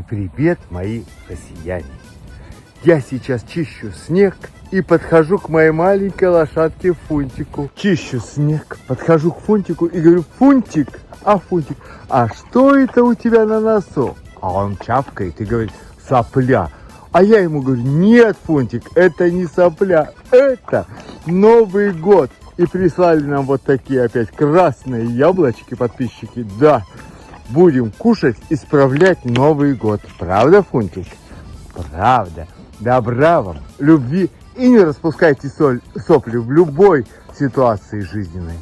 привет, мои россияне! Я сейчас чищу снег и подхожу к моей маленькой лошадке Фунтику. Чищу снег, подхожу к Фунтику и говорю: Фунтик, Фунтик, а что это у тебя на носу? А он чавкает и говорит: сопля. А я ему говорю: нет, Фунтик, это не сопля, это Новый год. И прислали нам вот такие опять красные яблочки, подписчики. Да, будем кушать и справлять Новый год. Правда, Фунтик? Правда. Добра вам, любви и не распускайте сопли в любой ситуации жизненной.